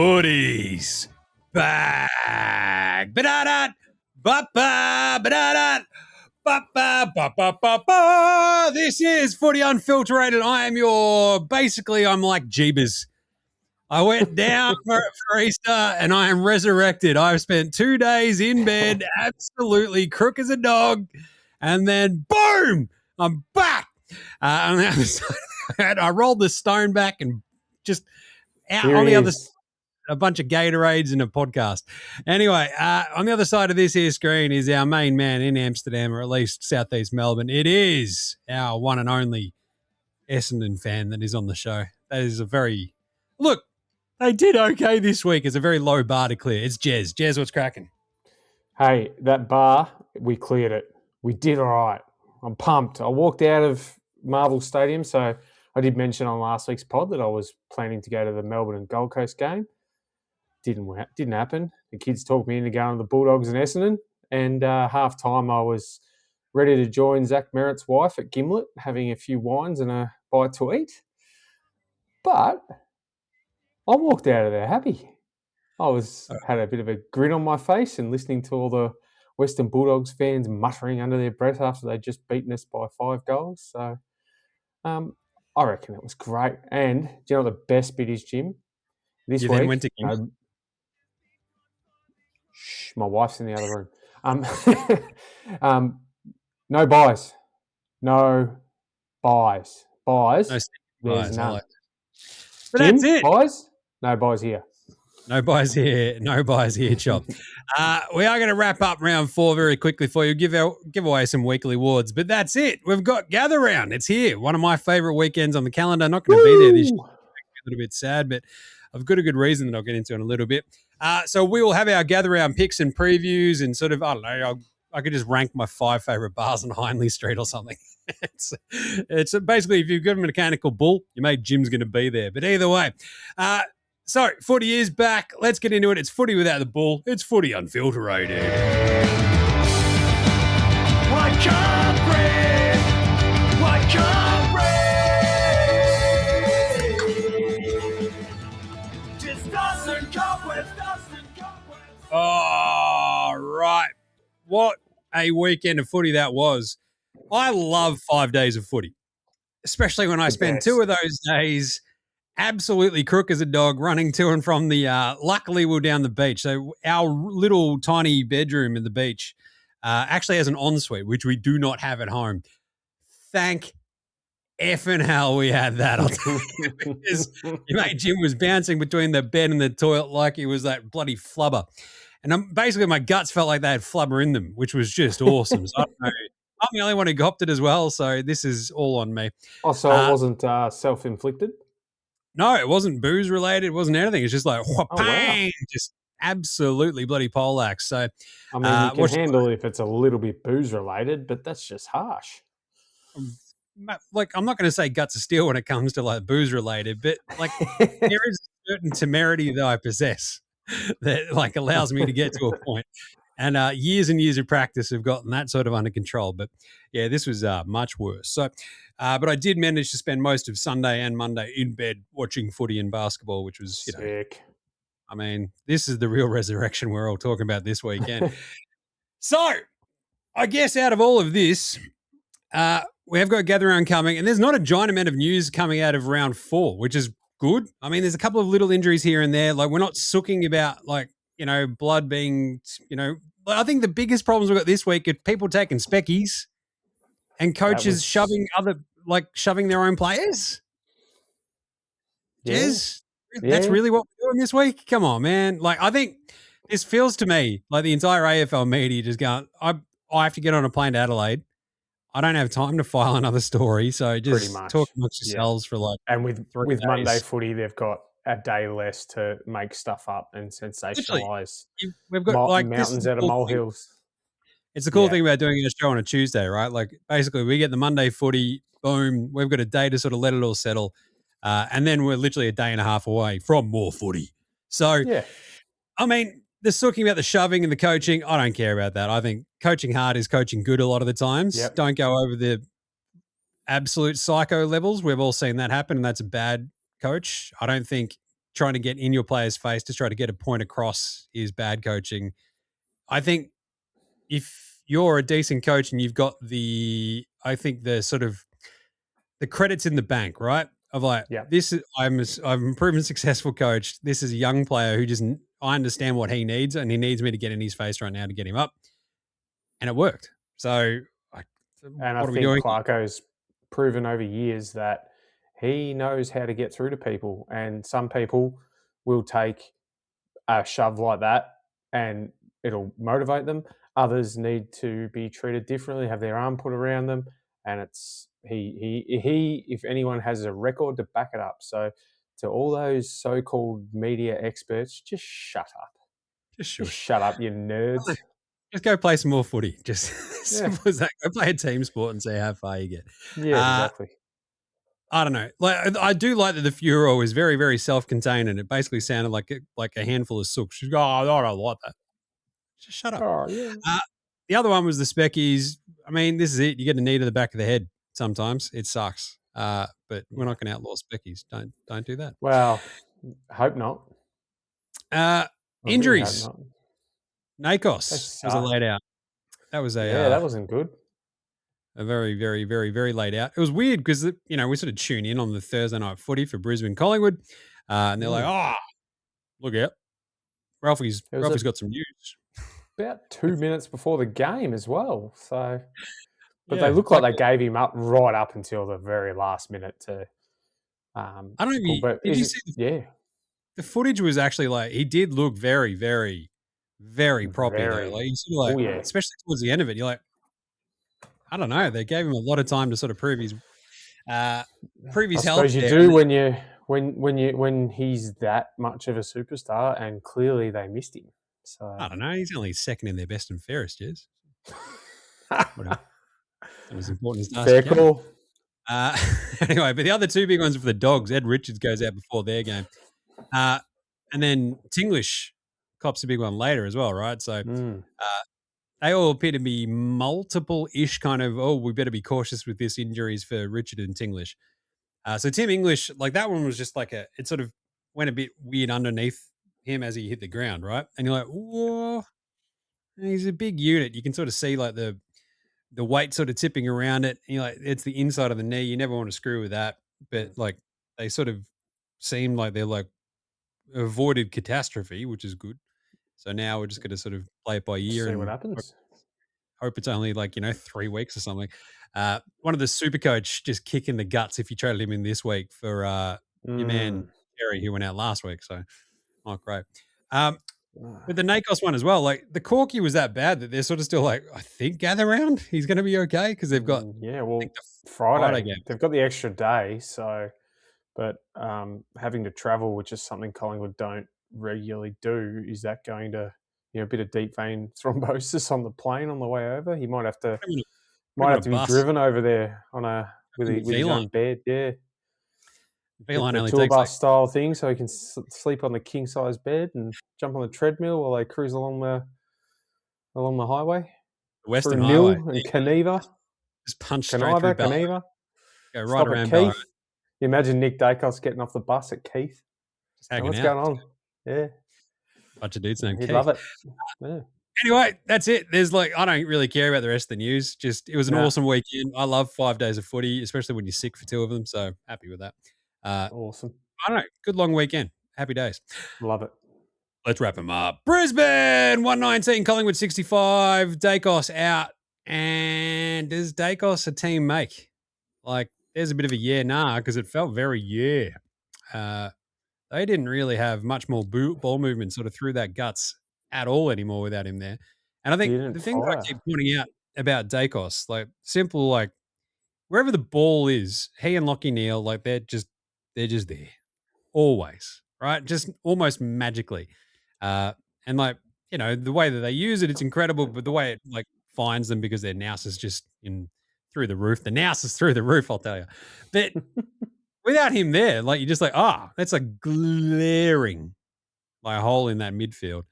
Footy's back. Ba-da-da, ba-ba, ba-da-da, ba-ba, ba-ba, ba-ba. This is Footy Unfilterated. I'm like Jeebus. I went down for Easter and I am resurrected. I've spent 2 days in bed, absolutely crook as a dog, and then boom, I'm back. On the other side, I rolled the stone back and just out on the other side, a bunch of Gatorades and a podcast. Anyway, on the other side of this here screen is our main man in Amsterdam, or at least southeast Melbourne. It is our one and only Essendon fan that is on the show. That is a very look. They did okay this week. It's a very low bar to clear. It's Jez. Jez, what's cracking? Hey, that bar, we cleared it. We did all right. I'm pumped. I walked out of Marvel Stadium, so I did mention on last week's pod that I was planning to go to the Melbourne and Gold Coast game. Didn't happen. The kids talked me into going to the Bulldogs and Essendon, and half-time I was ready to join Zach Merritt's wife at Gimlet, having a few wines and a bite to eat. But I walked out of there happy. I had a bit of a grin on my face and listening to all the Western Bulldogs fans muttering under their breath after they'd just beaten us by 5 goals. So I reckon it was great. And do you know what the best bit is, Jim? This week, then went to shh, my wife's in the other room. No buys. No buys. Buys. No There's none. But Jim, that's it. Buys? No buys here. No buys here. No buys here, Chop. We are going to wrap up round 4 very quickly for you, give away some weekly awards. But that's it. We've got Gather Round. It's here. One of my favourite weekends on the calendar. Not going to be there this year. A little bit sad, but I've got a good reason that I'll get into in a little bit. So we will have our Gather Round picks and previews and sort of, I don't know, I could just rank my 5 favourite bars on Hindley Street or something. It's basically, if you've got a mechanical bull, your mate Jim's going to be there. But either way, so footy is back. Let's get into it. It's footy without the bull. It's Footy Unfilterated. I can't breathe. I can't breathe. Just dust and cobwebs, dust and cobwebs. All right. What a weekend of footy that was. I love 5 days of footy, especially when I spend 2 of those days absolutely crook as a dog running to and from the luckily we're down the beach. So our little tiny bedroom in the beach actually has an ensuite, which we do not have at home. Thank effing hell we had that. I'll tell you, because your mate Jim was bouncing between the bed and the toilet like he was that bloody flubber. And basically my guts felt like they had flubber in them, which was just awesome. So I don't know. I'm the only one who copped it as well, so this is all on me. Oh, so it wasn't self-inflicted? No, it wasn't booze related. It wasn't anything. It's just like, bang, wow. Just absolutely bloody poleaxe. So, I mean, you can handle it if it's a little bit booze related, but that's just harsh. Like, I'm not going to say guts of steel when it comes to like booze related, but like there is a certain temerity that I possess that like allows me to get to a point. And years and years of practice have gotten that sort of under control. But, yeah, this was much worse. So, but I did manage to spend most of Sunday and Monday in bed watching footy and basketball, which was, you know, sick. I mean, this is the real resurrection we're all talking about this weekend. So, I guess out of all of this, we have got Gather Round coming, and there's not a giant amount of news coming out of round 4, which is good. I mean, there's a couple of little injuries here and there. Like, we're not sooking about, like, you know, blood being, you know, I think the biggest problems we've got this week are people taking speckies and coaches shoving their own players. Jez, that's really what we're doing this week? Come on, man. Like, I think this feels to me like the entire AFL media just going, I have to get on a plane to Adelaide. I don't have time to file another story, so just talk amongst yourselves for like and with Monday footy, they've got a day less to make stuff up and sensationalise. We've got like mountains out of molehills. It's the cool thing about doing a show on a Tuesday, right? Like basically we get the Monday footy, boom, we've got a day to sort of let it all settle. And then we're literally a day and a half away from more footy. So, I mean, the talking about the shoving and the coaching, I don't care about that. I think coaching hard is coaching good a lot of the times. Yep. Don't go over the absolute psycho levels. We've all seen that happen, and that's a bad coach. I don't think trying to get in your player's face to try to get a point across is bad coaching. I think if you're a decent coach and you've got the sort of the credits in the bank, right? Of like, Yeah. I'm a proven successful coach. This is a young player who just, I understand what he needs and he needs me to get in his face right now to get him up. And it worked. So I what are we think doing? Clarko's proven over years that he knows how to get through to people. And some people will take a shove like that and it'll motivate them. Others need to be treated differently, have their arm put around them. And it's he if anyone has a record to back it up. So to all those so-called media experts, just shut up. Just shut up, you nerds. Just go play some more footy. Just simple as that. Go play a team sport and see how far you get. Yeah, exactly. I don't know. Like, I do like that the furor is very, very self-contained, and it basically sounded like a handful of sooks. She's go, I don't like that. Just shut up. Oh, yeah. The other one was the Speckies. I mean, this is it. You get a knee to the back of the head sometimes. It sucks. But we're not going to outlaw Speckies. Don't do that. Well, hope not. Injuries. Really Daicos was a laid out. That was that wasn't good. A very, very, very, very laid out. It was weird because, we sort of tune in on the Thursday night footy for Brisbane Collingwood. And they're like, look out. Ralphie's got some news. About 2 minutes before the game as well. So, but they look like they gave him up right up until the very last minute to. I don't know. Did you see? The footage was actually like he did look very, very, very proper. Like you sort of like, especially towards the end of it, you're like, I don't know. They gave him a lot of time to sort of prove his health. I suppose you do when he's that much of a superstar, and clearly they missed him. So I don't know. He's only second in their best and fairest, Jez. Not as important as fair call. Anyway, but the other two big ones for the Dogs, Ed Richards goes out before their game. And then Tinglish cops a big one later as well, right? So they all appear to be multiple-ish kind of, we better be cautious with this injuries for Richard and Tinglish. So Tim English, like that one was just like it sort of went a bit weird underneath him as he hit the ground, right? And you're like, whoa, he's a big unit. You can sort of see like the weight sort of tipping around it. And you're like, it's the inside of the knee. You never want to screw with that. But like they sort of seemed like they're like avoided catastrophe, which is good. So now we're just going to sort of play it by ear see and what happens. Hope it's only like 3 weeks or something. One of the super coach just kicking the guts if you traded him in this week for your man Terry who went out last week. So not great. But the Daicos one as well, like the Corky was that bad that they're sort of still like, I think gather round. He's going to be okay because they've got Friday game. They've got the extra day, so. But having to travel, which is something Collingwood don't regularly do, is that going to, a bit of deep vein thrombosis on the plane on the way over? He might have to be driven over there with his own bed. Yeah, the tour bus style thing, so he can sleep on the king size bed and jump on the treadmill while they cruise along the highway, the Western through Highway Mill and Caneva. Just punch straight through Caneva. Go right around Keith. You imagine Nick Daicos getting off the bus at Keith. Just hanging what's out. going on? Yeah. Bunch of dudes named He'd Keith. love it. Yeah. Anyway, that's it. There's I don't really care about the rest of the news. Just it was an awesome weekend. I love 5 days of footy, especially when you're sick for 2 of them. So happy with that. Awesome. I don't know. Good long weekend. Happy days. Love it. Let's wrap them up. Brisbane 119, Collingwood 65, Daicos out. And does Daicos a team make? There's a bit of a nah because it felt very they didn't really have much more ball movement sort of through that guts at all anymore without him there. And I think the thing that I keep pointing out about Daicos, simple, wherever the ball is, he and Lachie Neale, they're just there always, right? Just almost magically. And the way that they use it, it's incredible, but the way it finds them because their nous is just through the roof. The nous is through the roof, I'll tell you. But without him there, you're just that's a glaring hole in that midfield.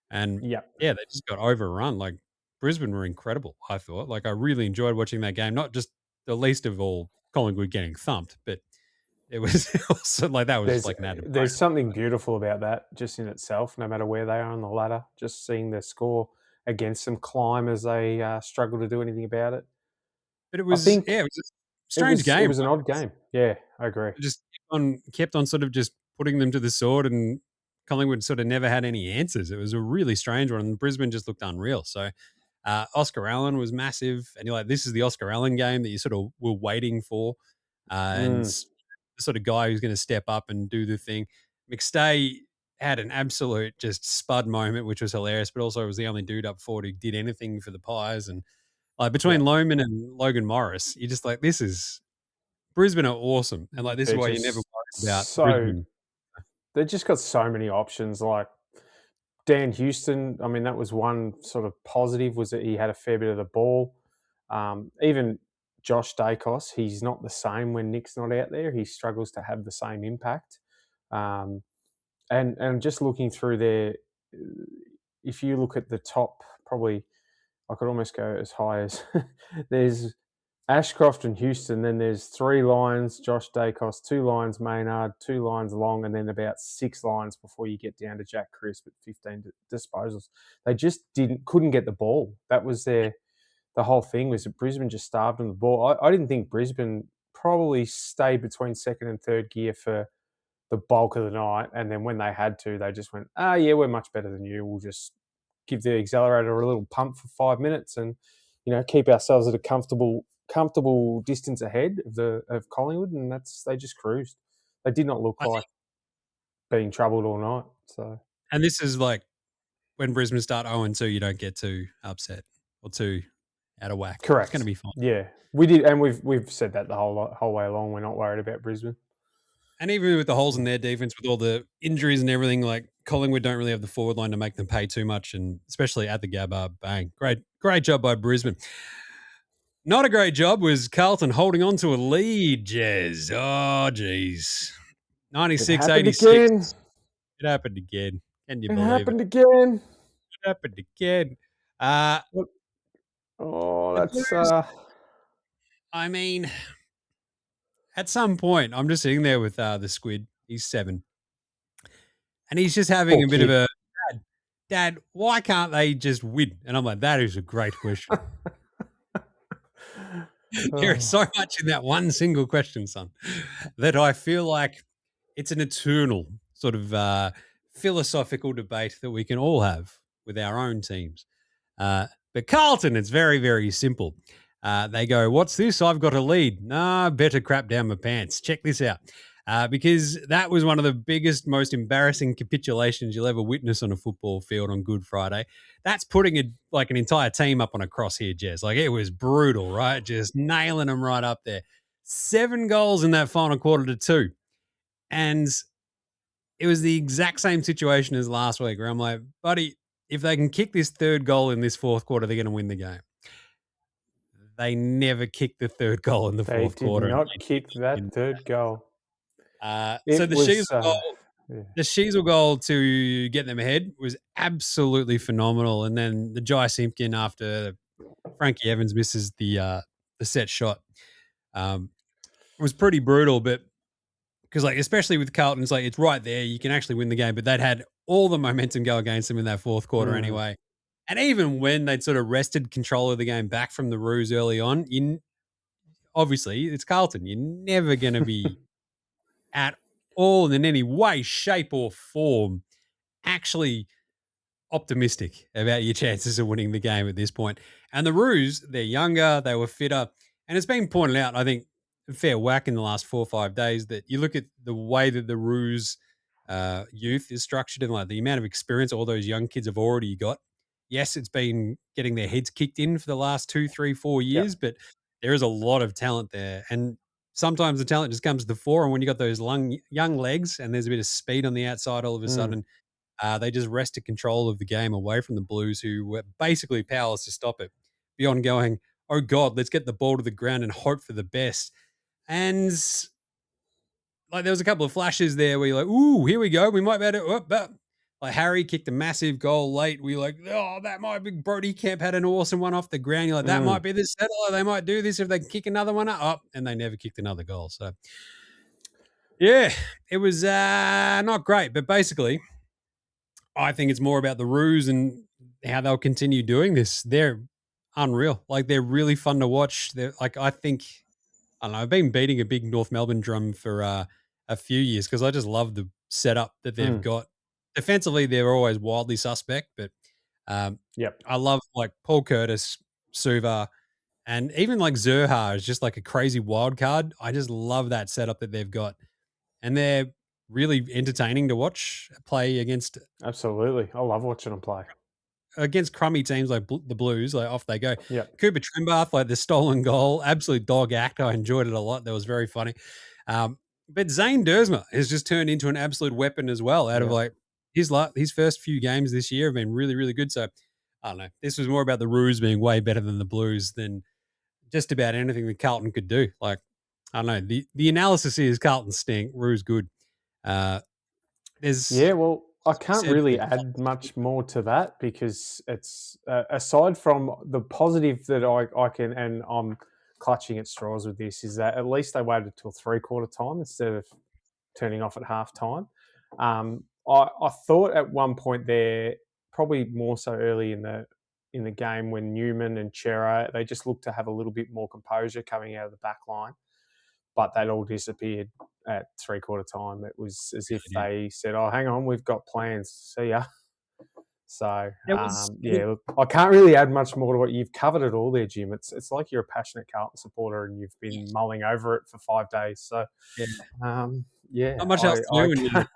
And they just got overrun. Brisbane were incredible, I thought. I really enjoyed watching that game. Not just the least of all Collingwood getting thumped, but it was also like that was like an added There's bonus. something beautiful about that just in itself, no matter where they are on the ladder, just seeing their score against them climb as they struggle to do anything about it. But it I was think it was a it strange was game. an odd game. Yeah, I agree. It just kept on sort of just putting them to the sword, and Collingwood sort of never had any answers. It was a really strange one, and Brisbane just looked unreal. So Oscar Allen was massive, and you're like, this is the Oscar Allen game that you sort of were waiting for, and the sort of guy who's going to step up and do the thing. McStay had an absolute just Spud moment, which was hilarious, but also was the only dude up forward who did anything for the Pies. And like between Lohman and Logan Morris, you're just like, this is Brisbane are awesome, and like this is why you never worry about Brisbane. They've just got so many options. Like Dan Houston, I mean, that was one sort of positive, was that he had a fair bit of the ball. Even Josh Daicos, he's not the same when Nick's not out there. He struggles to have the same impact. And just looking through there, if you look at the top, probably I could almost go as high as there's Ashcroft and Houston, then there's 3 lines, Josh Daicos, 2 lines, Maynard, 2 lines Long, and then about 6 lines before you get down to Jack Crisp at 15 disposals. They just couldn't get the ball. That was the whole thing, was that Brisbane just starved on the ball. I didn't think Brisbane probably stayed between second and third gear for the bulk of the night, and then when they had to, they just went, yeah, we're much better than you. We'll just give the accelerator a little pump for 5 minutes and, keep ourselves at a comfortable distance ahead of Collingwood, and they just cruised. They did not look like being troubled all night. So, and this is like when Brisbane start 0-2, you don't get too upset or too out of whack. Correct. It's going to be fine. Yeah, we did, and we've said that the whole way along. We're not worried about Brisbane. And even with the holes in their defense, with all the injuries and everything, like Collingwood don't really have the forward line to make them pay too much, and especially at the Gabba, bang, great job by Brisbane. Not a great job was Carlton holding on to a lead, Jez. Oh, geez. 96-86. It happened again. Can you believe it? It happened again. It happened again. That's... I mean, at some point, I'm just sitting there with the squid. He's 7. And he's just having a bit of a, Dad, why can't they just win? And I'm like, that is a great question. There is so much in that one single question, son, that I feel like it's an eternal sort of philosophical debate that we can all have with our own teams. But Carlton, it's very, very simple. They go, what's this? I've got a lead. Nah, better crap down my pants. Check this out. Because that was one of the biggest, most embarrassing capitulations you'll ever witness on a football field on Good Friday. That's putting an entire team up on a cross here, Jez. Like, it was brutal, right? Just nailing them right up there. 7 goals in that final quarter to 2. And it was the exact same situation as last week, where I'm like, buddy, if they can kick this 3rd goal in this 4th quarter, they're going to win the game. They never kicked the 3rd goal in the 4th quarter. They did not kick that 3rd goal. So the Sheasel goal to get them ahead was absolutely phenomenal. And then the Jai Simpkin, after Frankie Evans misses the set shot, was pretty brutal. But because, like, especially with Carlton, it's like it's right there. You can actually win the game. But they'd had all the momentum go against them in that 4th quarter anyway. And even when they'd sort of wrested control of the game back from the Roos early on, obviously it's Carlton. You're never going to be at all in any way, shape or form actually optimistic about your chances of winning the game at this point. And the Roos, they're younger, they were fitter. And it's been pointed out, I think, a fair whack in the last 4 or 5 days, that you look at the way that the Roos youth is structured and like the amount of experience all those young kids have already got. Yes, it's been getting their heads kicked in for the last 2, 3, 4 years, but there is a lot of talent there. And sometimes the talent just comes to the fore. And when you got those young legs and there's a bit of speed on the outside, all of a sudden, they just wrested control of the game away from the Blues, who were basically powerless to stop it, beyond going, oh, God, let's get the ball to the ground and hope for the best. And like there was a couple of flashes there where you're like, ooh, here we go. We might be able to, like Harry kicked a massive goal late. We're like, oh, that might be Brody Kemp had an awesome one off the ground. You're like, that might be the settler. They might do this if they kick another one up. And they never kicked another goal. So Yeah, it was not great, but basically, I think it's more about the ruse and how they'll continue doing this. They're unreal. Like they're really fun to watch. They're like I think I don't know. I've been beating a big North Melbourne drum for a few years because I just love the setup that they've Mm. got. Defensively, they're always wildly suspect, but um, Yep. I love like Paul Curtis, Suva, and even like Zerha is just like a crazy wild card. I just love that setup that they've got, and they're really entertaining to watch play Absolutely. I love watching them play. against crummy teams like the Blues. Like off they go. Yep. Cooper Trimbath, like the stolen goal, absolute dog act. I enjoyed it a lot. That was very funny. But Zane Dersma has just turned into an absolute weapon as well. Out of Yeah. like his first few games this year have been really, really good. So I don't know. This was more about the Roos being way better than the Blues than just about anything that Carlton could do. Like I don't know. The analysis is Carlton stink, Roos good. There's Yeah, well, I can't said really add much more to that because it's aside from the positive that I can, and I'm clutching at straws with this, is that at least they waited till 3/4 time instead of turning off at half time. I thought at one point there, probably more so early in the game when Newman and Chera, they just looked to have a little bit more composure coming out of the back line, but that all disappeared at 3/4 time. It was as if yeah. they said, "Oh, hang on, we've got plans. See ya." So It was yeah, look, I can't really add much more to what you've covered it all there, Jim. It's like you're a passionate Carlton supporter and you've been mulling over it for 5 days. So yeah. yeah, Not much else to do when you're can't-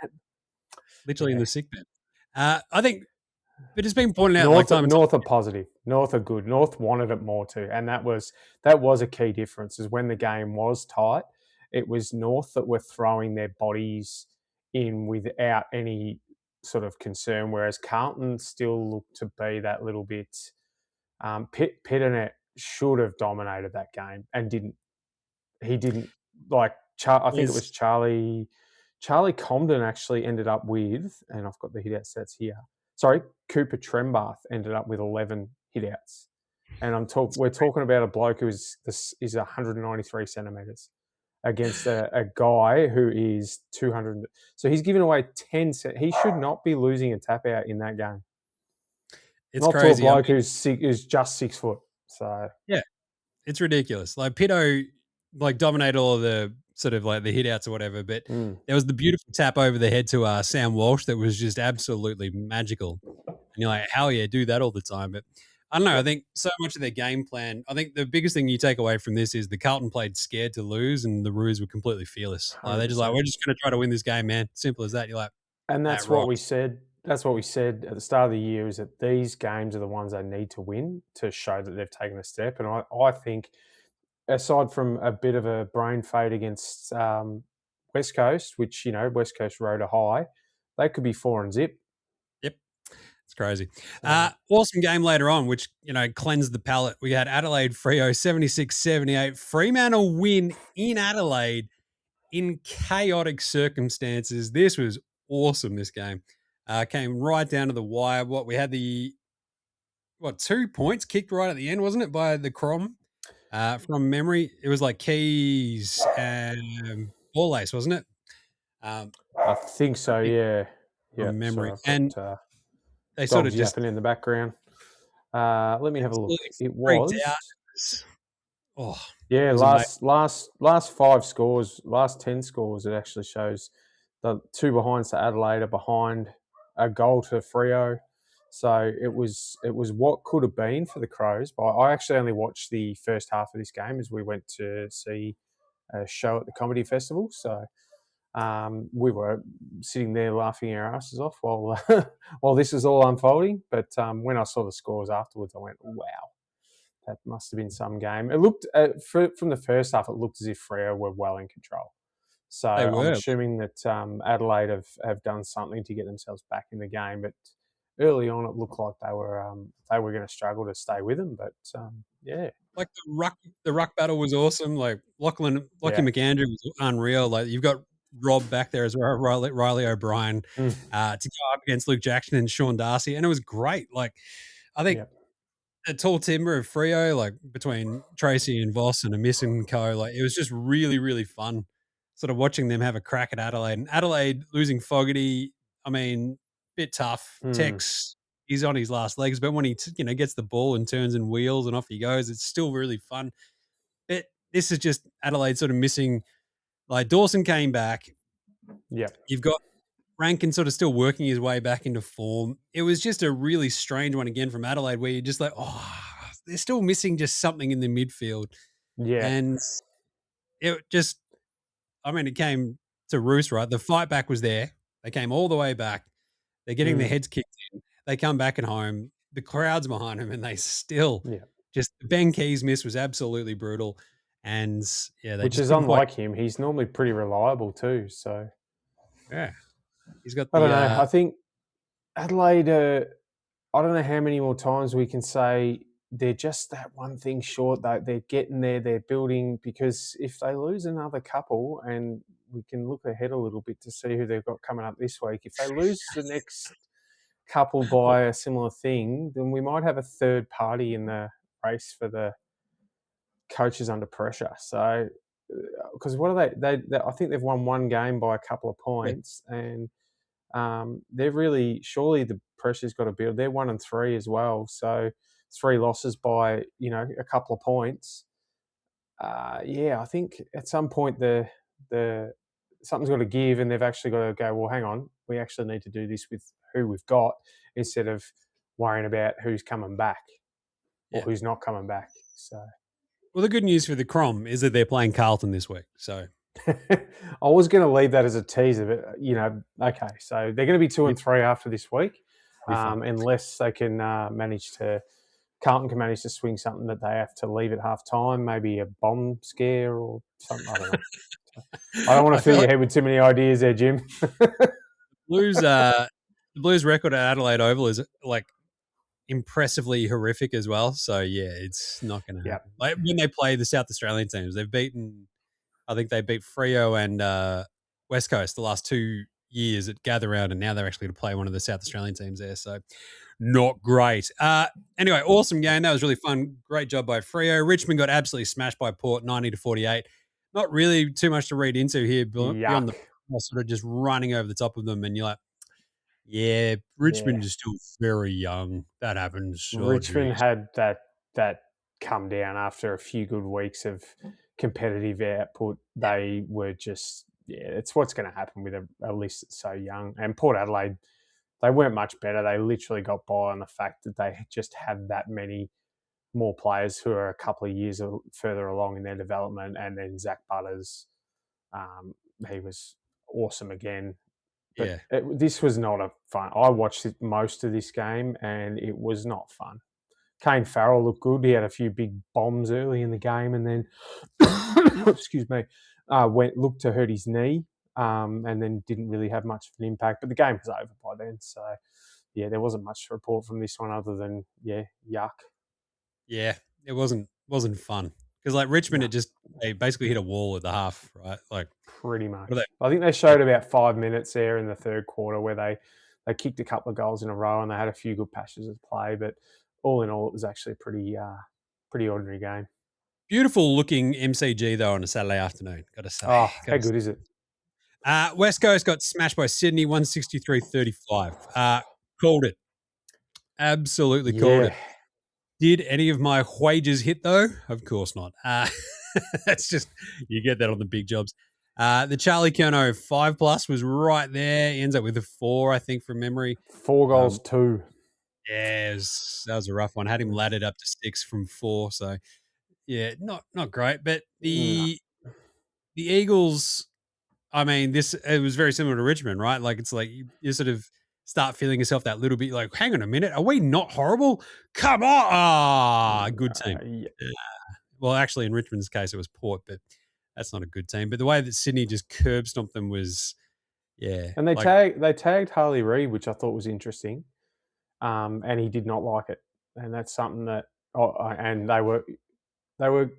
literally in yeah. the sick bed. I think, but it's been pointed out like North, time and time. North are positive. North are good. North wanted it more too, and that was a key difference. Is when the game was tight, it was North that were throwing their bodies in without any sort of concern, whereas Carlton still looked to be that little bit. Pitternet should have dominated that game and didn't. He didn't like. I think it was Charlie Comden actually ended up with, and I've got the hit out stats here. Sorry, Cooper Trembath ended up with 11 hit outs. And we're talking about a bloke who is 193 centimetres against a guy who is 200. So he's given away 10. He should not be losing a tap out in that game. It's Not crazy. to a bloke who's just 6 foot. So yeah, it's ridiculous. Like Pitto, like dominated all of the sort of like the hit outs or whatever. But there was the beautiful tap over the head to Sam Walsh that was just absolutely magical. And you're like, hell yeah, do that all the time. But I don't know. I think so much of their game plan. I think the biggest thing you take away from this is the Carlton played scared to lose, and the Roos were completely fearless. Like they're just like, we're just going to try to win this game, man. Simple as that. You're like, and that's what we said. That's what we said at the start of the year, is that these games are the ones they need to win to show that they've taken a step. And I think, aside from a bit of a brain fade against West Coast, which, West Coast rode a high, they could be 4-0. Yep. It's crazy. Awesome game later on, which, cleansed the palate. We had Adelaide Freo 76-78. Fremantle win in Adelaide in chaotic circumstances. This was awesome, this game. Came right down to the wire. We had 2 points kicked right at the end, wasn't it, by the Crom? From memory, it was like Keys and Ball Lace, wasn't it? I think so, yeah. From memory. Sorry, And they dogs sort of just yapping in the background. Let me have a look. It freaked was... out. Oh, yeah, last 5 scores, last 10 scores, it actually shows the 2 behinds to Adelaide are behind a goal to Freo. So it was what could have been for the Crows. But I actually only watched the first half of this game as we went to see a show at the Comedy Festival. So we were sitting there laughing our asses off while this was all unfolding. But when I saw the scores afterwards, I went, wow. That must have been some game. It looked, from the first half, it looked as if Freo were well in control. So I'm assuming that Adelaide have done something to get themselves back in the game. But early on, it looked like they were going to struggle to stay with them. But yeah, like the ruck battle was awesome. Like Lachie McAndrew was unreal. Like you've got Rob back there as well, Riley O'Brien, to go up against Luke Jackson and Sean Darcy, and it was great. Like I think. The tall timber of Freo, like between Tracy and Voss and Amiss and co, like it was just really, really fun sort of watching them have a crack at Adelaide. And Adelaide losing Fogarty, I mean, bit tough. Tex, he's on his last legs, but when he gets the ball and turns and wheels and off he goes, it's still really fun. But this is just Adelaide sort of missing. Like Dawson came back. Yeah. You've got Rankin sort of still working his way back into form. It was just a really strange one again from Adelaide where you're just like, they're still missing just something in the midfield. Yeah. And it just, it came to roost, right? The fight back was there. They came all the way back. They're getting their heads kicked in. They come back at home. The crowd's behind them and they still just, Ben Key's miss was absolutely brutal. And they which just is unlike him. He's normally pretty reliable too. So yeah. He's got I don't know. I think Adelaide, I don't know how many more times we can say they're just that one thing short. They're getting there, they're building, because if they lose another couple, and we can look ahead a little bit to see who they've got coming up this week, if they lose the next couple by a similar thing, then we might have a third party in the race for the coaches under pressure. So, because what are they? I think they've won one game by a couple of points, and they're really, surely the pressure's got to build. They're 1-3 as well, so 3 losses by a couple of points. I think at some point the something's got to give, and they've actually got to go, well, hang on, we actually need to do this with who we've got instead of worrying about who's coming back or who's not coming back. So. Well, the good news for the Crom is that they're playing Carlton this week. So I was going to leave that as a teaser, but okay. So they're going to be 2-3 after this week, unless they can Carlton can manage to swing something that they have to leave at half time, maybe a bomb scare or something. I don't know. I don't want to fill your head with too many ideas there, Jim. The Blues record at Adelaide Oval is like impressively horrific as well. So it's not going to happen. Like when they play the South Australian teams, I think they beat Freo and West Coast the last 2 years at Gather Round, and now they're actually going to play one of the South Australian teams there. So not great. Anyway, awesome game. That was really fun. Great job by Freo. Richmond got absolutely smashed by Port, 90-48. Not really too much to read into here beyond the sort of just running over the top of them, and you're like, Richmond is still very young. That happens. Richmond had that come down after a few good weeks of competitive output. They were just, it's what's going to happen with a list that's so young. And Port Adelaide, they weren't much better. They literally got by on the fact that they just have that many more players who are a couple of years further along in their development. And then Zach Butters, he was awesome again. But this was not a fun. I watched most of this game, and it was not fun. Kane Farrell looked good. He had a few big bombs early in the game, and then, excuse me, looked to hurt his knee, and then didn't really have much of an impact. But the game was over by then, so there wasn't much to report from this one other than yuck. Yeah, it wasn't fun. Because like Richmond, they basically hit a wall at the half, right? Like pretty much. I think they showed about 5 minutes there in the third quarter where they kicked a couple of goals in a row and they had a few good passages of play. But all in all, it was actually a pretty ordinary game. Beautiful looking MCG though on a Saturday afternoon. Got to say. Oh, how good is it? West Coast got smashed by Sydney, 163-35. Called it. Absolutely called it. Did any of my wages hit, though? Of course not. That's just, you get that on the big jobs. The Charlie Curnow 5+ was right there. He ends up with a 4, I think, from memory. 4 goals, 2. Yeah, that was a rough one. Had him laddered up to 6 from 4. So, not great. But the Eagles, it was very similar to Richmond, right? Like, it's like you sort of start feeling yourself that little bit like, hang on a minute, are we not horrible? Come on. Good team. Well, actually, in Richmond's case, it was Port, but that's not a good team. But the way that Sydney just curb stomped them was, And they tagged Harley Reid, which I thought was interesting, and he did not like it. And that's something that, and they were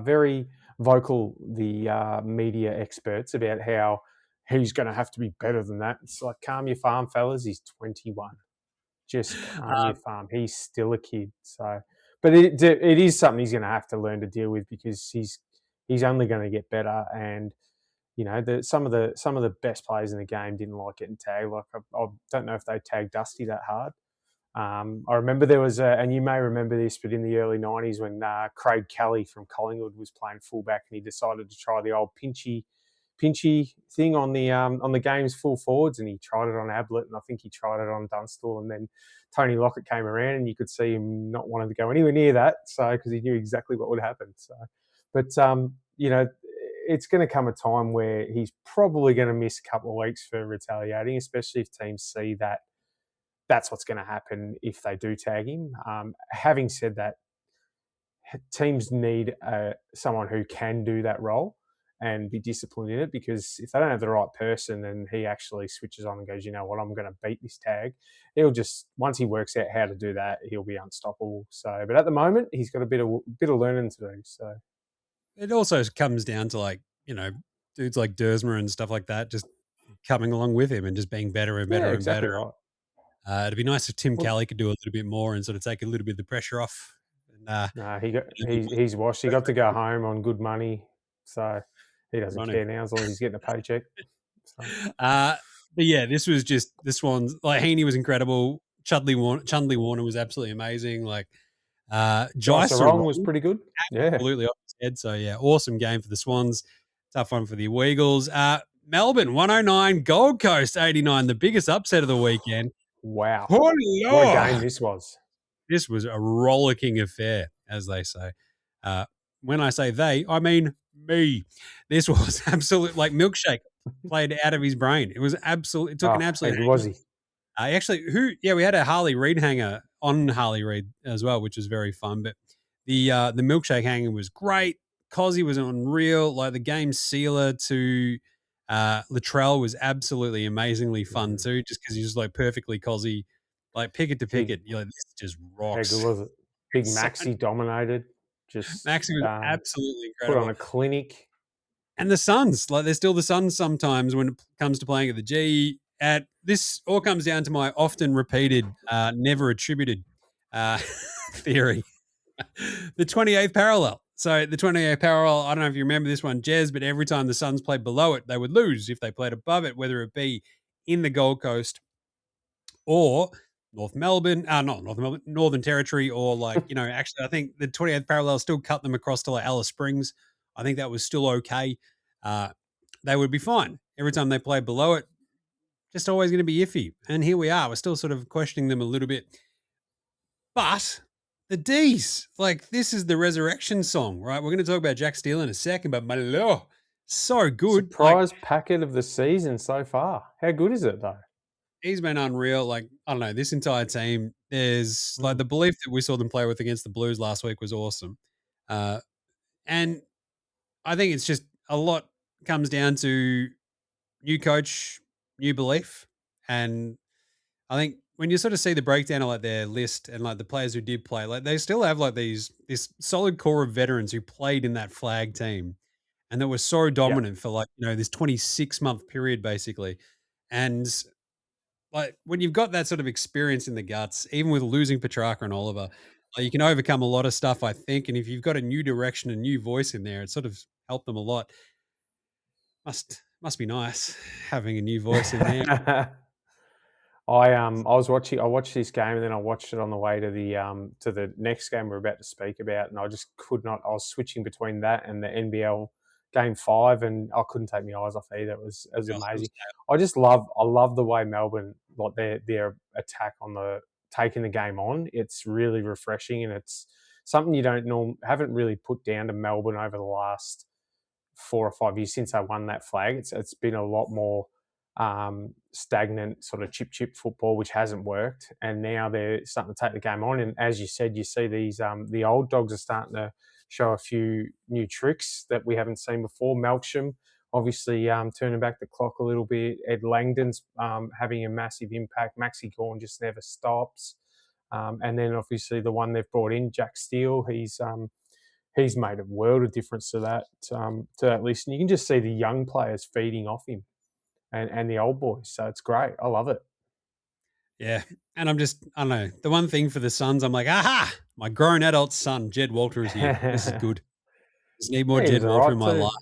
very vocal, the media experts, about how he's going to have to be better than that. It's like, calm your farm, fellas. He's 21. Just calm your farm. He's still a kid. So, but it is something he's going to have to learn to deal with because he's only going to get better. And some of the best players in the game didn't like getting tagged. Like I don't know if they tagged Dusty that hard. I remember there was and you may remember this, but in the early 90s when Craig Kelly from Collingwood was playing fullback and he decided to try the old pinchy thing on the game's full forwards, and he tried it on Ablett, and I think he tried it on Dunstall, and then Tony Lockett came around and you could see him not wanting to go anywhere near that, so because he knew exactly what would happen. So, but it's going to come a time where he's probably going to miss a couple of weeks for retaliating, especially if teams see that that's what's going to happen if they do tag him. Having said that, teams need someone who can do that role and be disciplined in it, because if they don't have the right person and he actually switches on and goes, you know what, I'm going to beat this tag, he'll just, once he works out how to do that, he'll be unstoppable. So, but at the moment, he's got a bit of learning to do. So it also comes down to, like, dudes like Dersmer and stuff like that just coming along with him and just being better and better and exactly better. Right. It'd be nice if Tim Kelly could do a little bit more and sort of take a little bit of the pressure off. He's washed. He got to go home on good money, so he doesn't care now as long as he's getting a paycheck. So. But yeah, this was just the Swans. Like, Heaney was incredible. Chudley Warner was absolutely amazing. Like, Sarong was pretty good. Absolutely off his head. So yeah, awesome game for the Swans. Tough one for the Weagles. Melbourne 109, Gold Coast 89. The biggest upset of the weekend. Wow. Oh, what a game this was. This was a rollicking affair, as they say. When I say they, I mean me. This was absolute, like, milkshake played out of his brain. It was absolute. It took an absolute. Was he? We had a Harley Reid hanger on Harley Reid as well, which was very fun. But the milkshake hanger was great. Cozzy was unreal. Like, the game sealer to Latrell was absolutely amazingly fun too, just because he was like perfectly Cozzy, like picket to picket. You're like, this just rocks. How good was it? Big Maxi dominated. Maxi was absolutely incredible. Put on a clinic. And the Suns, like, they're still the Suns sometimes when it comes to playing at the G. This all comes down to my often repeated, never attributed theory. The 28th parallel. So the 28th parallel, I don't know if you remember this one, Jez, but every time the Suns played below it, they would lose. If they played above it, whether it be in the Gold Coast or Northern Territory, or actually I think the 28th parallel still cut them across to like Alice Springs. I think that was still okay. They would be fine. Every time they played below it, just always going to be iffy. And here we are. We're still sort of questioning them a little bit. But the D's, like, this is the resurrection song, right? We're going to talk about Jack Steele in a second, but my Lord, so good. Surprise packet of the season so far. How good is it, though? He's been unreal. Like, I don't know, this entire team, there's like the belief that we saw them play with against the Blues last week was awesome. And I think it's just a lot comes down to new coach, new belief. And I think when you sort of see the breakdown of like their list and like the players who did play, like they still have like this solid core of veterans who played in that flag team and that was so dominant for like, this 26-month period basically. And like when you've got that sort of experience in the guts, even with losing Petrarca and Oliver, like, you can overcome a lot of stuff, I think. And if you've got a new direction, a new voice in there, it sort of helped them a lot. Must be nice having a new voice in there. I watched this game and then I watched it on the way to the next game we're about to speak about, and I just could not. I was switching between that and the NBL Game 5, and I couldn't take my eyes off either. It was amazing. I love the way Melbourne, like their attack on taking the game on. It's really refreshing, and it's something you haven't really put down to Melbourne over the last 4 or 5 years since they won that flag. It's been a lot more stagnant sort of chip football, which hasn't worked, and now they're starting to take the game on. And as you said, you see these the old dogs are starting to show a few new tricks that we haven't seen before. Melksham obviously turning back the clock a little bit. Ed Langdon's having a massive impact. Maxi Gawn just never stops, and then obviously the one they've brought in, Jack Steele, he's made a world of difference to that list. And you can just see the young players feeding off him. And the old boys. So it's great. I love it. Yeah. And I don't know. The one thing for the Suns, I'm like, aha, my grown adult son, Jed Walter, is here. This is good. Just need more Jed Walter in my life.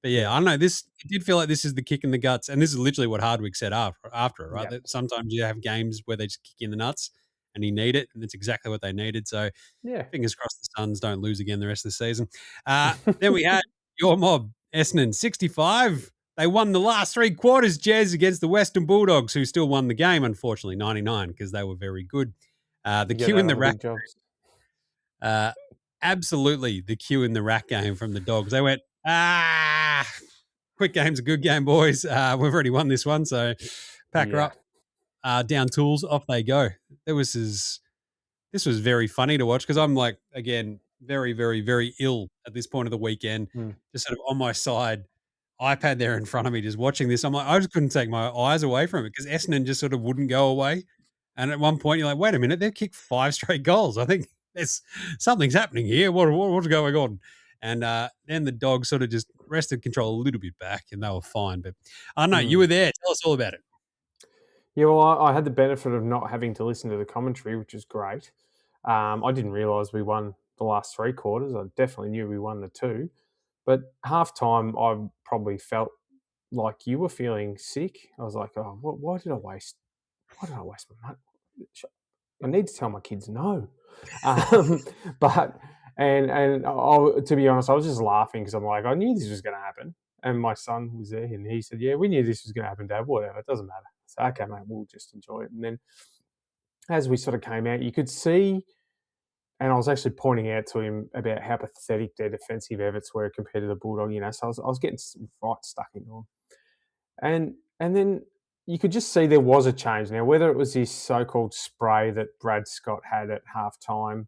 But yeah, I don't know. It did feel like this is the kick in the guts, and this is literally what Hardwick said after it, right? Yeah. That sometimes you have games where they just kick you in the nuts, and you need it, and it's exactly what they needed. So Yeah. fingers crossed the Suns don't lose again the rest of the season. Then we had your mob, Essendon, 65. They won the last three quarters, Jez, against the Western Bulldogs, who still won the game, unfortunately, 99, because they were very good. The You get queue that in the on rack, big jobs. absolutely the queue in the rack game from the Dogs. They went, quick game's a good game, boys. We've already won this one, so pack her up. Down tools, off they go. This was very funny to watch because I'm like, again, very, very, very ill at this point of the weekend, just sort of on my side, iPad there in front of me, just watching this. I'm like, I just couldn't take my eyes away from it because Essendon just sort of wouldn't go away. And at one point, you're like, wait a minute, they've kicked 5 straight goals. I think something's happening here. What's going on? And then the Dogs sort of just wrested control a little bit back and they were fine. But I don't know, you were there. Tell us all about it. Yeah, well, I had the benefit of not having to listen to the commentary, which is great. I didn't realise we won the last 3 quarters. I definitely knew we won the 2. But halftime, I probably felt like you were feeling sick. I was like, oh, why did I waste my money? I need to tell my kids no. But to be honest, I was just laughing because I'm like, I knew this was going to happen. And my son was there and he said, yeah, we knew this was going to happen, Dad. Whatever, it doesn't matter. So, okay, mate, we'll just enjoy it. And then as we sort of came out, you could see, and I was actually pointing out to him about how pathetic their defensive efforts were compared to the Bulldog, so I was getting right stuck into them. And then you could just see there was a change. Now, whether it was this so-called spray that Brad Scott had at halftime,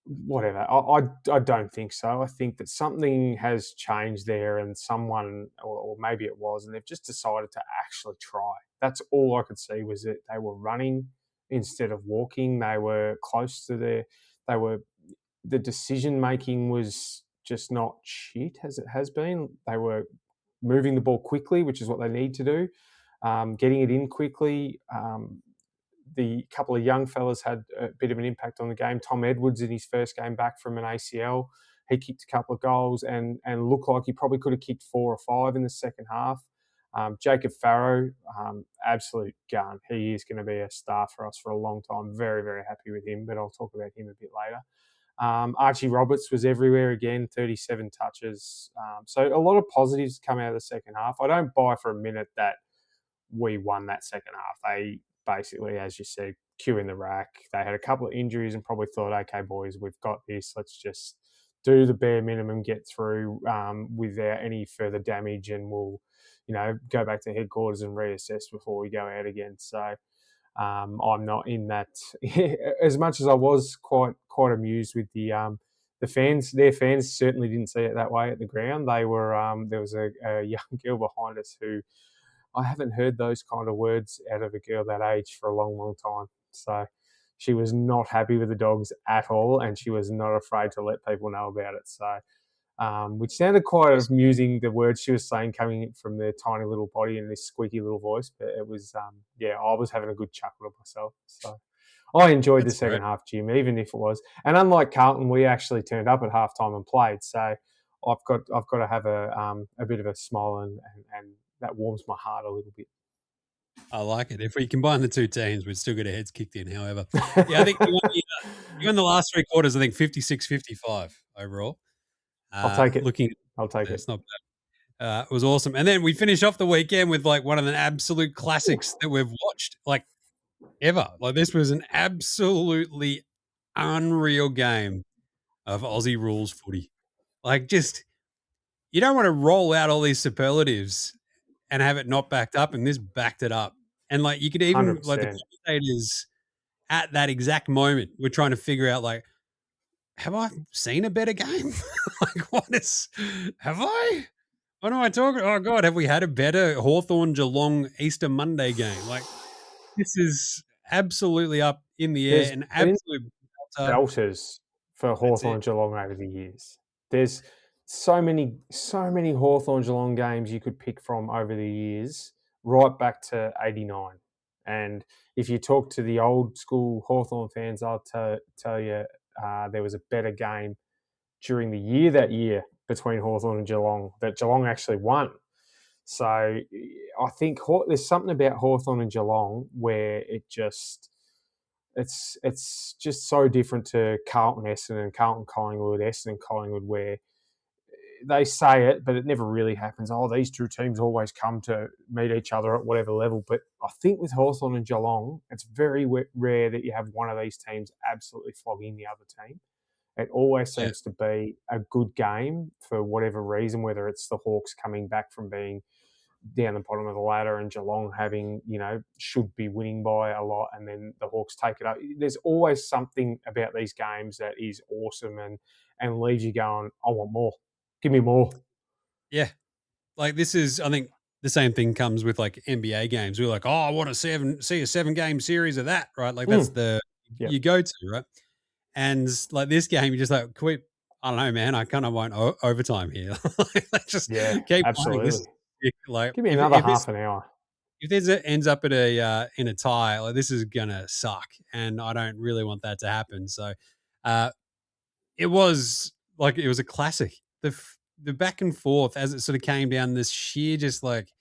whatever, I don't think so. I think that something has changed there and someone, or maybe it was, and they've just decided to actually try. That's all I could see was that they were running instead of walking. They were close to the decision-making was just not shit as it has been. They were moving the ball quickly, which is what they need to do, getting it in quickly. The couple of young fellas had a bit of an impact on the game. Tom Edwards in his first game back from an ACL, he kicked a couple of goals and looked like he probably could have kicked 4 or 5 in the second half. Jacob Farrow, absolute gun. He is going to be a star for us for a long time. Very, very happy with him, but I'll talk about him a bit later. Archie Roberts was everywhere again, 37 touches. So a lot of positives come out of the second half. I don't buy for a minute that we won that second half. They basically, as you said, queue in the rack. They had a couple of injuries and probably thought, okay, boys, we've got this. Let's just do the bare minimum, get through without any further damage, and we'll, go back to headquarters and reassess before we go out again. So I'm not in that as much as I was quite amused with the fans. Their fans certainly didn't see it that way at the ground. They were there was a young girl behind us who I haven't heard those kind of words out of a girl that age for a long, long time. So she was not happy with the Dogs at all, and she was not afraid to let people know about it. So, which sounded quite amusing, the words she was saying coming from their tiny little body and this squeaky little voice. But it was, I was having a good chuckle to myself. So I enjoyed the second half, Jim, even if it was. And unlike Carlton, we actually turned up at halftime and played. So I've got to have a bit of a smile and that warms my heart a little bit. I like it. If we combine the two teams, we'd still get our heads kicked in. However, I think you won the last 3 quarters, I think 56-55 overall. I'll take it. I'll take it. It's not bad. It was awesome. And then we finish off the weekend with like one of the absolute classics that we've watched like ever. Like this was an absolutely unreal game of Aussie rules footy. Like just, you don't want to roll out all these superlatives and have it not backed up, and this backed it up. And like you could even 100%. like the commentators at that exact moment were trying to figure out like, have I seen a better game? Like have I? What am I talking? Oh God, have we had a better Hawthorn Geelong Easter Monday game? Like this is absolutely up in the air and absolute belters for Hawthorn Geelong over the years. There's so many Hawthorn Geelong games you could pick from over the years, right back to 89. And if you talk to the old school Hawthorn fans, I'll tell you there was a better game during the year that year between Hawthorn and Geelong that Geelong actually won. So I think there's something about Hawthorn and Geelong where it's just so different to Carlton Essendon, Carlton Collingwood, Essendon Collingwood, where they say it, but it never really happens. Oh, these two teams always come to meet each other at whatever level. But I think with Hawthorn and Geelong, it's very rare that you have one of these teams absolutely flogging the other team. It always seems to be a good game for whatever reason, whether it's the Hawks coming back from being down the bottom of the ladder and Geelong having, should be winning by a lot, and then the Hawks take it up. There's always something about these games that is awesome and leaves you going, I want more. Give me more. Yeah. Like this is, I think the same thing comes with like NBA games. We're like, oh, I want to see a 7-game series of that, right? Like that's you go to, right? And like this game, you're just like, I don't know, man. I kind of want overtime here. Let's just keep playing this. Like, give me another half an hour. If this ends up at in a tie, like this is gonna suck, and I don't really want that to happen. So, it was a classic. The back and forth as it sort of came down, this sheer just like,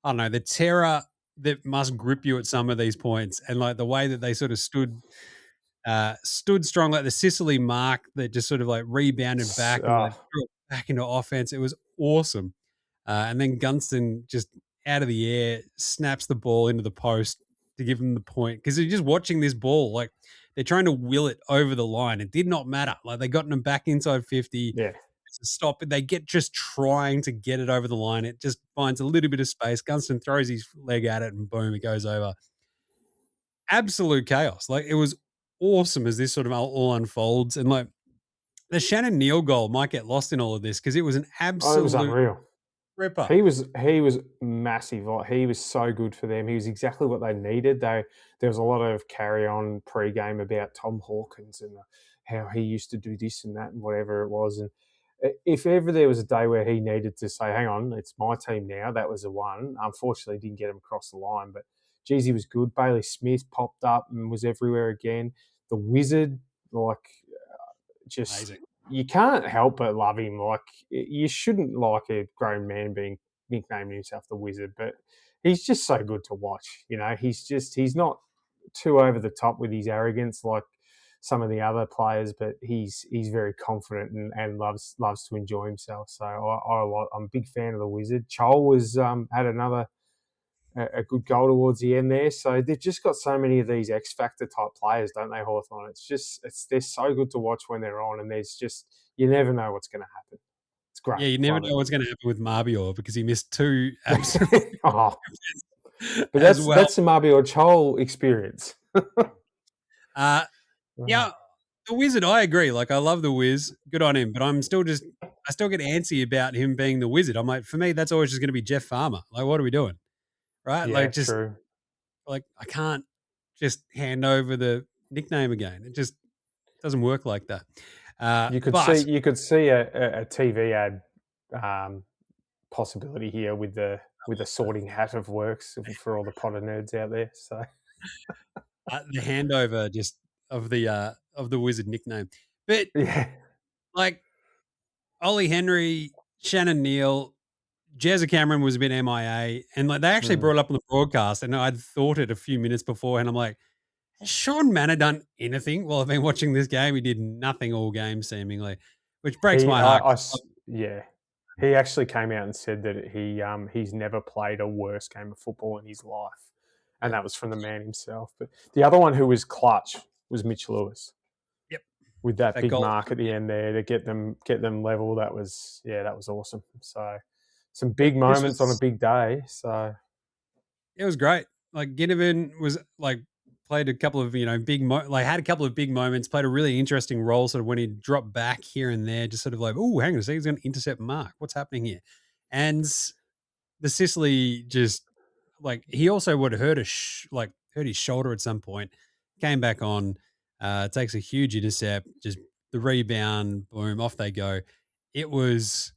I don't know, the terror that must grip you at some of these points, and like the way that they sort of stood strong, like the Sicily mark that just sort of like rebounded back and like threw it back into offense. It was awesome. And then Gunston just out of the air snaps the ball into the post to give them the point, because they're just watching this ball like they're trying to will it over the line. It did not matter. Like they got them back inside 50. Yeah. Stop it. They get just trying to get it over the line. It just finds a little bit of space. Gunston throws his leg at it and boom, it goes over. Absolute chaos. Like it was awesome as this sort of all unfolds. And like the Shannon Neal goal might get lost in all of this because it was an absolute it was unreal. Ripper. He was massive. Like, he was so good for them. He was exactly what they needed. There was a lot of carry on pre-game about Tom Hawkins and how he used to do this and that and whatever it was. And if ever there was a day where he needed to say, hang on, it's my team now, that was the one. Unfortunately, didn't get him across the line. But, geez, he was good. Bailey Smith popped up and was everywhere again. The Wizard, just... Amazing. You can't help but love him. Like, you shouldn't like a grown man being nicknamed himself the Wizard, but he's just so good to watch. He's not too over the top with his arrogance like some of the other players, but he's very confident and loves to enjoy himself. So I'm a big fan of the Wizard. Chol was had a good goal towards the end there. So they've just got so many of these X Factor type players, don't they, Hawthorn? They're so good to watch when they're on, and you never know what's going to happen. It's great. Yeah, you never know what's going to happen with Marbior because he missed two absolutely. But that's the Marbior Chol experience. Yeah, the Wizard, I agree. Like, I love the Wiz. Good on him. But I still get antsy about him being the Wizard. I'm like, for me, that's always just going to be Jeff Farmer. Like, what are we doing? Right? Yeah, like, just true. Like, I can't just hand over the nickname again. It just doesn't work like that. You could see a TV ad possibility here with the sorting hat of works for all the Potter nerds out there. So the handover just of the Wizard nickname, but like Ollie Henry, Shannon Neal, Jezza Cameron was a bit MIA, and like they actually brought it up on the broadcast, and I'd thought it a few minutes before, and I'm like, has Sean Manor done anything? Well, I've been watching this game. He did nothing all game, seemingly, which breaks my heart. He actually came out and said that he's never played a worse game of football in his life, and that was from the man himself. But the other one who was clutch was Mitch Lewis. Yep, with that big goal mark at the end there to get them level. That was awesome. So some big moments on a big day. So it was great. Like Ginnivan was like played a couple of had a couple of big moments. Played a really interesting role sort of when he dropped back here and there, just sort of like, oh, hang on a second, he's going to intercept Mark. What's happening here? And the Sicily just like he also would have hurt his shoulder at some point. Came back on, takes a huge intercept, just the rebound, boom, off they go. It was.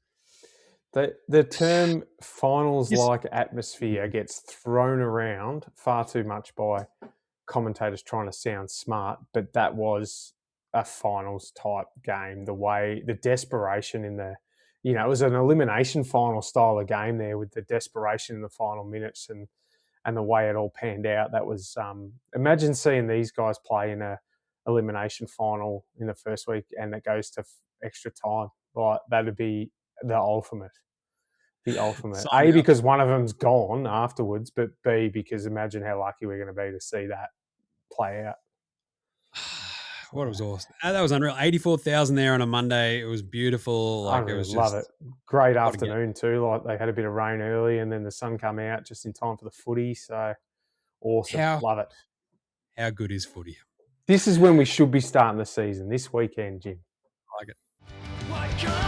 The term finals-like atmosphere gets thrown around far too much by commentators trying to sound smart, but that was a finals-type game. The desperation in the it was an elimination final style of game there with the desperation in the final minutes and the way it all panned out. That was imagine seeing these guys play in a elimination final in the first week and it goes to extra time. Like that'd be the ultimate. The ultimate. A, because one of them's gone afterwards, but B, because imagine how lucky we're going to be to see that play out. What was awesome. That was unreal. 84,000 there on a Monday. It was beautiful. Like, it was love just it. Great afternoon too. Like they had a bit of rain early and then the sun come out just in time for the footy. So awesome. Love it. How good is footy? This is when we should be starting the season, this weekend, Jim. I like it. What